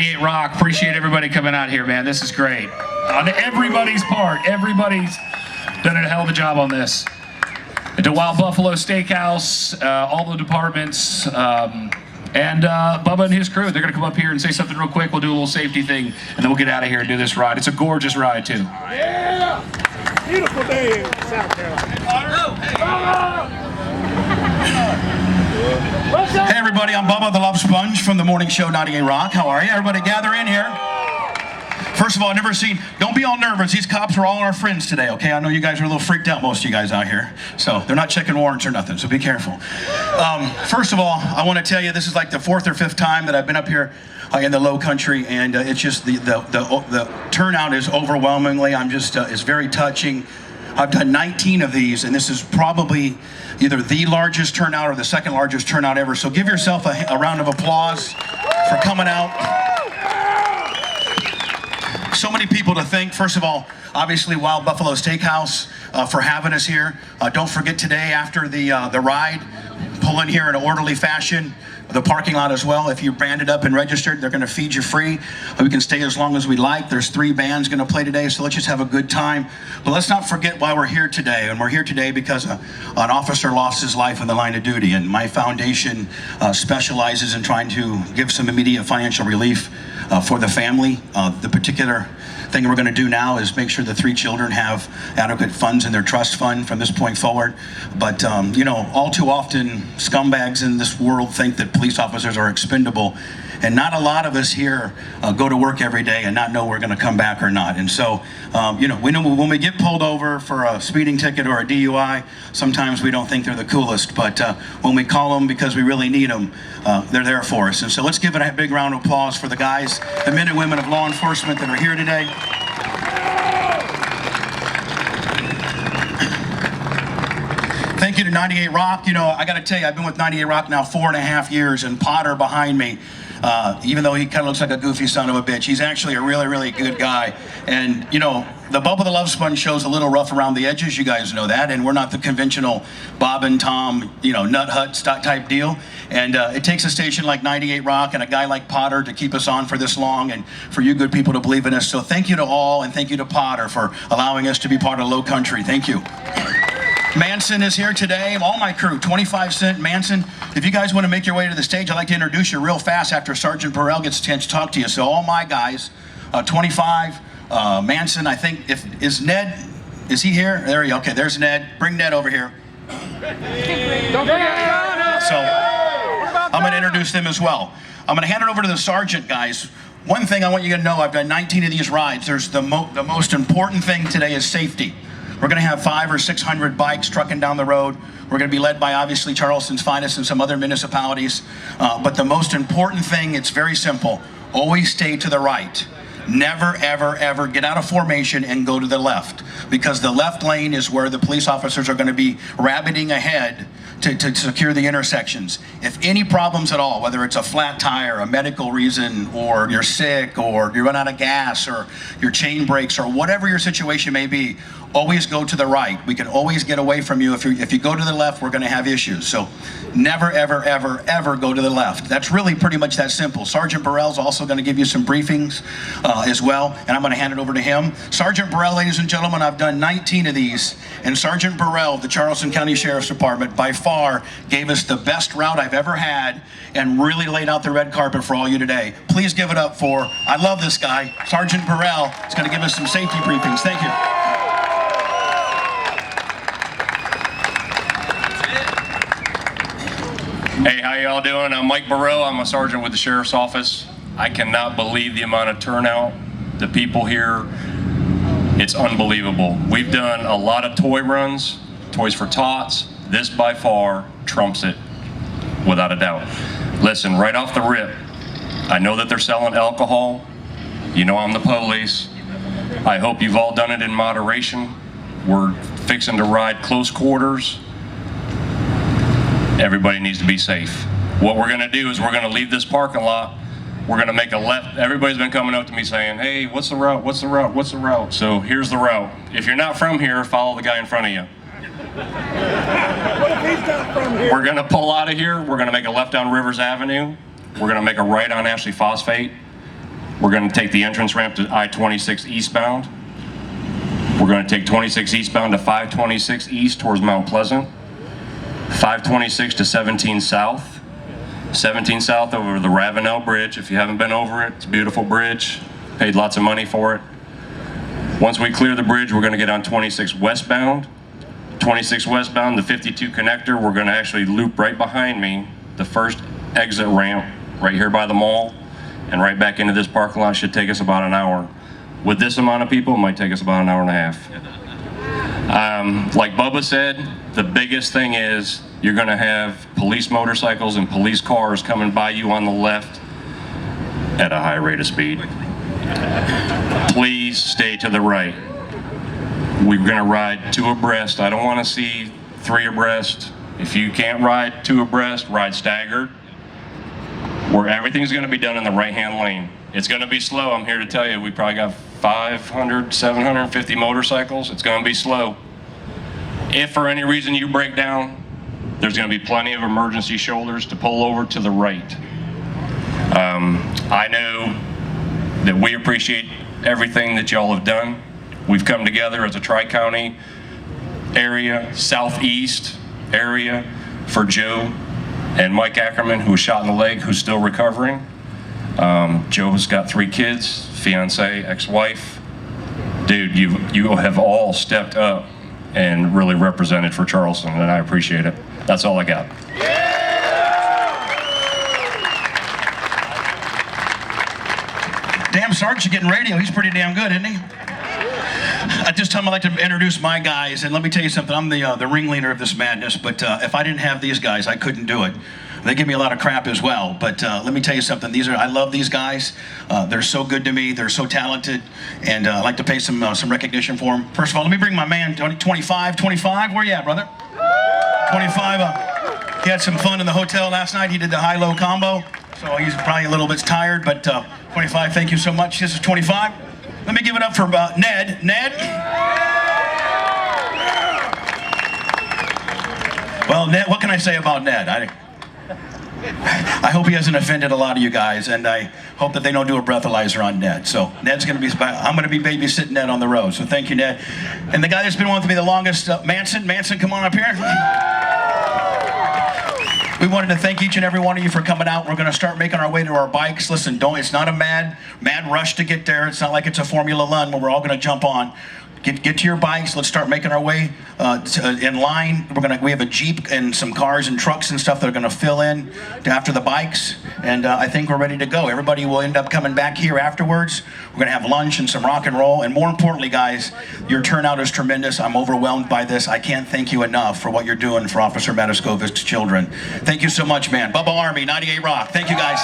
Rock, appreciate everybody coming out here, man. This is great. On everybody's part, everybody's done a hell of a job on this. To Wild Buffalo Steakhouse, all the departments, and Bubba and his crew. They're going to come up here and say something real quick. We'll do a little safety thing, and then we'll get out of here and do this ride. It's a gorgeous ride, too. Yeah! Beautiful day in South Carolina. Hey everybody, I'm Bubba the Love Sponge from the morning show 98 Rock. How are you? Everybody gather in here. First of all, don't be all nervous. These cops are all our friends today, okay? I know you guys are a little freaked out, most of you guys out here. So they're not checking warrants or nothing, so be careful. First of all, I want to tell you this is like the 4th or 5th time that I've been up here in the low country, and it's just the turnout is overwhelmingly, it's very touching. I've done 19 of these, and this is probably either the largest turnout or the second largest turnout ever. So give yourself a round of applause for coming out. So many people to thank. First of all, obviously Wild Buffalo Steakhouse for having us here. Don't forget today after the ride, pull in here in an orderly fashion. The parking lot as well. If you're branded up and registered, they're going to feed you free. We can stay as long as we like. There's 3 bands going to play today, so let's just have a good time. But let's not forget why we're here today. And we're here today because an officer lost his life in the line of duty. And my foundation specializes in trying to give some immediate financial relief for the family. The particular thing we're going to do now is make sure the 3 children have adequate funds in their trust fund from this point forward. But you know, all too often scumbags in this world think that police officers are expendable, and not a lot of us here go to work every day and not know we're going to come back or not. And so you know when we get pulled over for a speeding ticket or a DUI, sometimes we don't think they're the coolest, but when we call them because we really need them, they're there for us. And so let's give it a big round of applause for the guys, the men and women of law enforcement that are here today. Thank you to 98 Rock. You know, I got to tell you, I've been with 98 Rock now 4.5 years, and Potter behind me, even though he kind of looks like a goofy son of a bitch, he's actually a really, really good guy. And, you know, the Bubba the Love Sponge show's a little rough around the edges, you guys know that, and we're not the conventional Bob and Tom, you know, nut hut type deal. And it takes a station like 98 Rock and a guy like Potter to keep us on for this long, and for you good people to believe in us. So thank you to all, and thank you to Potter for allowing us to be part of Low Country. Thank you. Manson is here today, all my crew, 25 Cent, Manson. If you guys want to make your way to the stage, I'd like to introduce you real fast after Sergeant Burrell gets a chance to talk to you. So all my guys, 25, Manson, I think, is Ned, is he here? There he, okay, there's Ned. Bring Ned over here. Don't forget. So I'm going to introduce them as well. I'm going to hand it over to the sergeant, guys. One thing I want you to know, I've done 19 of these rides. There's the most important thing today is safety. We're going to have 500 or 600 bikes trucking down the road. We're going to be led by, obviously, Charleston's finest and some other municipalities. But the most important thing, it's very simple. Always stay to the right. Never, ever, ever get out of formation and go to the left, because the left lane is where the police officers are going to be rabbiting ahead to secure the intersections. If any problems at all, whether it's a flat tire, a medical reason, or you're sick, or you run out of gas, or your chain breaks, or whatever your situation may be, always go to the right. We can always get away from you. If you go to the left, we're going to have issues. So never, ever, ever, ever go to the left. That's really pretty much that simple. Sergeant Burrell's also going to give you some briefings as well, and I'm going to hand it over to him. Sergeant Burrell, ladies and gentlemen, I've done 19 of these, and Sergeant Burrell, the Charleston County Sheriff's Department, by far gave us the best route I've ever had and really laid out the red carpet for all you today. Please give it up for, I love this guy, Sergeant Burrell is going to give us some safety briefings. Thank you. Hey, how y'all doing? I'm Mike Burrell. I'm a sergeant with the Sheriff's Office. I cannot believe the amount of turnout, the people here. It's unbelievable. We've done a lot of toy runs, Toys for Tots. This by far trumps it, without a doubt. Listen, right off the rip, I know that they're selling alcohol. You know I'm the police. I hope you've all done it in moderation. We're fixing to ride close quarters. Everybody needs to be safe. What we're going to do is we're going to leave this parking lot. We're going to make a left. Everybody's been coming up to me saying, hey, what's the route? What's the route? What's the route? So here's the route. If you're not from here, follow the guy in front of you. What if he's not from here? We're going to pull out of here. We're going to make a left down Rivers Avenue. We're going to make a right on Ashley Phosphate. We're going to take the entrance ramp to I-26 eastbound. We're going to take 26 eastbound to 526 east towards Mount Pleasant. 526 to 17 south. 17 south over the Ravenel Bridge. If you haven't been over it, it's a beautiful bridge. Paid lots of money for it. Once we clear the bridge, we're going to get on 26 westbound. 26 westbound, the 52 connector, we're going to actually loop right behind me, the first exit ramp right here by the mall, and right back into this parking lot. Should take us about an hour. With this amount of people, it might take us about an hour and a half. Like Bubba said, the biggest thing is you're going to have police motorcycles and police cars coming by you on the left at a high rate of speed. Please stay to the right. We're going to ride 2 abreast. I don't want to see 3 abreast. If you can't ride 2 abreast, ride staggered, where everything's going to be done in the right-hand lane. It's going to be slow. I'm here to tell you, we probably got 500, 750 motorcycles. It's going to be slow. If for any reason you break down, there's going to be plenty of emergency shoulders to pull over to the right. I know that we appreciate everything that y'all have done. We've come together as a Tri-County area, southeast area, for Joe and Mike Ackerman, who was shot in the leg, who's still recovering. Joe has got 3 kids, fiance, ex-wife. Dude, you have all stepped up and really represented for Charleston, and I appreciate it. That's all I got. Damn, Sergeant's getting radio. He's pretty damn good, isn't he? At this time, I'd like to introduce my guys, and let me tell you something. I'm the ringleader of this madness, but if I didn't have these guys, I couldn't do it. They give me a lot of crap as well, but let me tell you something. I love these guys. They're so good to me. They're so talented, and I'd like to pay some recognition for them. First of all, let me bring my man, 25. 25, where you at, brother? 25. He had some fun in the hotel last night. He did the high-low combo, so he's probably a little bit tired, but 25, thank you so much. This is 25. Let me give it up for Ned. Ned? Well, Ned, what can I say about Ned? I hope he hasn't offended a lot of you guys, and I hope that they don't do a breathalyzer on Ned. So Ned's going to be, I'm going to be babysitting Ned on the road. So thank you, Ned. And the guy that's been with me the longest, Manson. Manson, come on up here. We wanted to thank each and every one of you for coming out. We're going to start making our way to our bikes. Listen, it's not a mad rush to get there. It's not like it's a Formula One where we're all going to jump on. Get to your bikes. Let's start making our way in line. We have a Jeep and some cars and trucks and stuff that are going to fill in after the bikes, and I think we're ready to go. Everybody will end up coming back here afterwards. We're going to have lunch and some rock and roll, and more importantly, guys, your turnout is tremendous. I'm overwhelmed by this. I can't thank you enough for what you're doing for Officer Matuskovic children. Thank you so much, man. Bubba Army, 98 Rock. Thank you, guys.